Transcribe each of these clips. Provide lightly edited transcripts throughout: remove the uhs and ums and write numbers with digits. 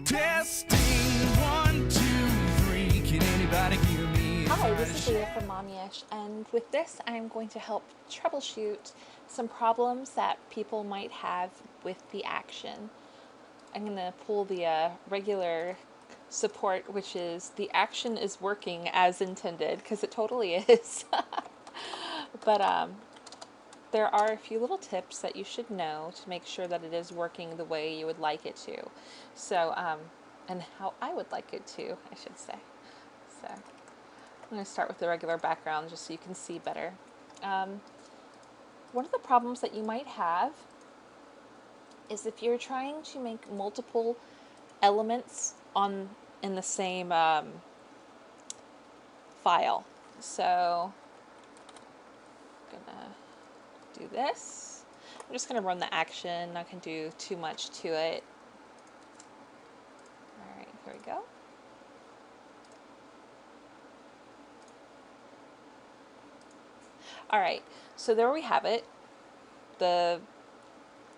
Testing, 1, 2, 3. Can anybody hear me? Hi, this is Leah from Mommyish, and with this I'm going to help troubleshoot some problems that people might have with the action. I'm going to pull the regular support, which is the action is working as intended, because it totally is. But there are a few little tips that you should know to make sure that it is working the way you would like it to. So, and how I would like it to, I should say. So, I'm going to start with the regular background just so you can see better. One of the problems that you might have is if you're trying to make multiple elements in the same file. So, I'm gonna do this. I'm just gonna run the action. Not gonna do too much to it. All right, here we go. All right, so there we have it. The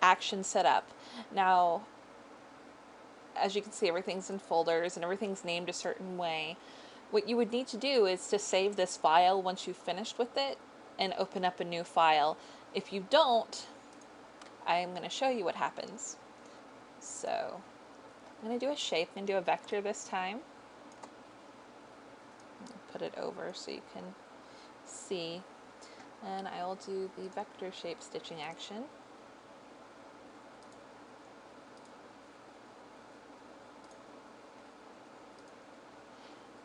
action set up. Now, as you can see, everything's in folders and everything's named a certain way. What you would need to do is to save this file once you've finished with it and open up a new file. If you don't, I'm going to show you what happens. So I'm going to do a shape and do a vector this time. Put it over so you can see. And I will do the vector shape stitching action.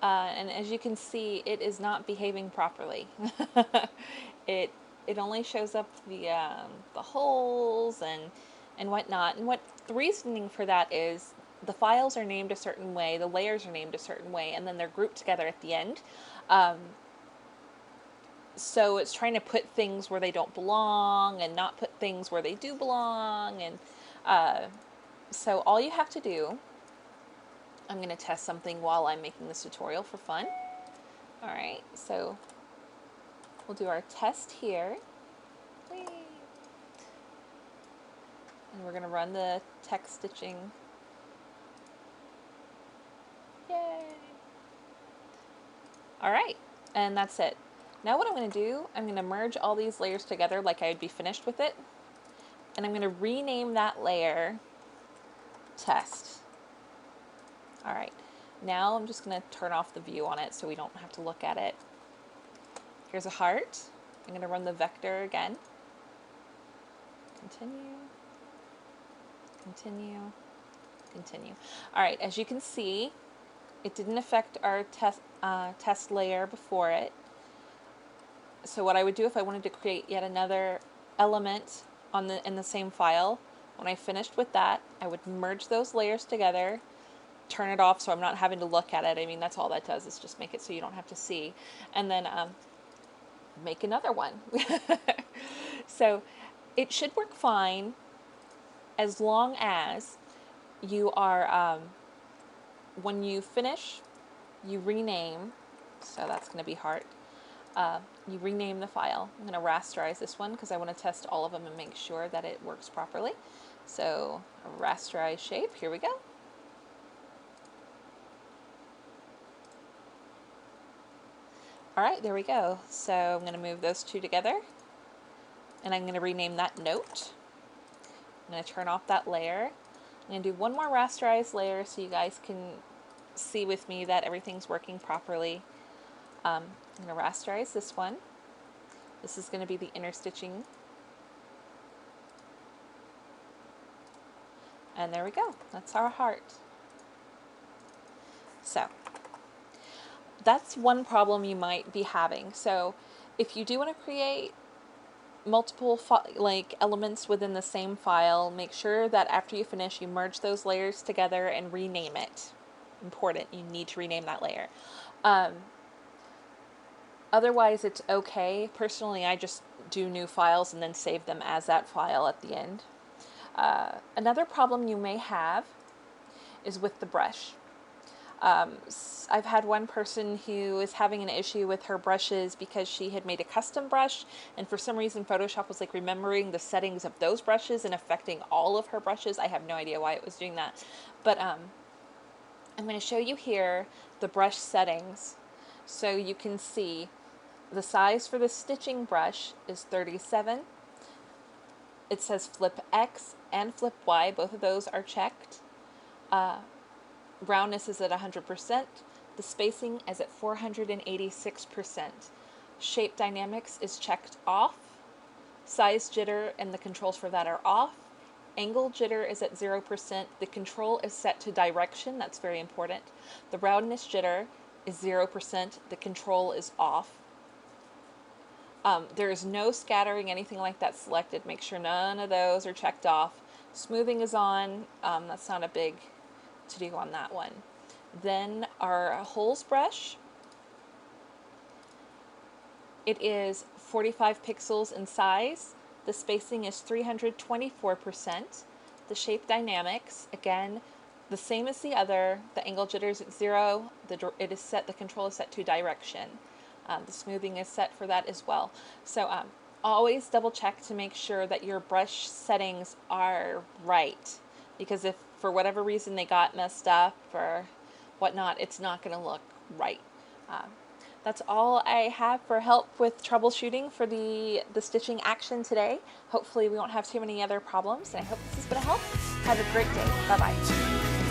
And as you can see, it is not behaving properly. It only shows up the holes and whatnot. And what the reasoning for that is, the files are named a certain way, the layers are named a certain way, and then they're grouped together at the end. So it's trying to put things where they don't belong and not put things where they do belong. And so all you have to do, I'm going to test something while I'm making this tutorial for fun. All right, so we'll do our test here. Whee! And we're going to run the text stitching. Yay! All right, and that's it. Now what I'm going to do, I'm going to merge all these layers together like I would be finished with it. And I'm going to rename that layer test. All right, now I'm just going to turn off the view on it so we don't have to look at it. Here's a heart. I'm going to run the vector again. Continue, continue, continue. All right, as you can see, it didn't affect our test layer before it. So what I would do if I wanted to create yet another element in the same file, when I finished with that, I would merge those layers together, turn it off so I'm not having to look at it. I mean, that's all that does, is just make it so you don't have to see. And then make another one. So it should work fine as long as you are, when you finish, you rename. So that's going to be heart. You rename the file. I'm going to rasterize this one because I want to test all of them and make sure that it works properly. So a rasterized shape, here we go. All right, there we go. So I'm going to move those two together and I'm going to rename that note. I'm going to turn off that layer. I'm going to do one more rasterized layer so you guys can see with me that everything's working properly. I'm going to rasterize this one. This is going to be the inner stitching. And there we go. That's our heart. So that's one problem you might be having. So if you do want to create multiple elements within the same file, make sure that after you finish, you merge those layers together and rename it. Important, you need to rename that layer. Otherwise, it's okay. Personally, I just do new files and then save them as that file at the end. Another problem you may have is with the brush. I've had one person who is having an issue with her brushes because she had made a custom brush, and for some reason Photoshop was like remembering the settings of those brushes and affecting all of her brushes. I have no idea why it was doing that, but I'm going to show you here the brush settings so you can see the size for the stitching brush is 37. It says flip X and flip Y, both of those are checked. Roundness is at 100%. The spacing is at 486%. Shape dynamics is checked off. Size jitter and the controls for that are off. Angle jitter is at 0%. The control is set to direction. That's very important. The roundness jitter is 0%. The control is off. There is no scattering, anything like that selected. Make sure none of those are checked off. Smoothing is on. That's not a big to do on that one. Then our holes brush. It is 45 pixels in size. The spacing is 324%. The shape dynamics, again, the same as the other. The angle jitter is at 0. The control is set to direction. The smoothing is set for that as well. So always double check to make sure that your brush settings are right, because if for whatever reason they got messed up or whatnot, it's not going to look right. That's all I have for help with troubleshooting for the stitching action today. Hopefully we won't have too many other problems, and I hope this has been a help. Have a great day. Bye-bye.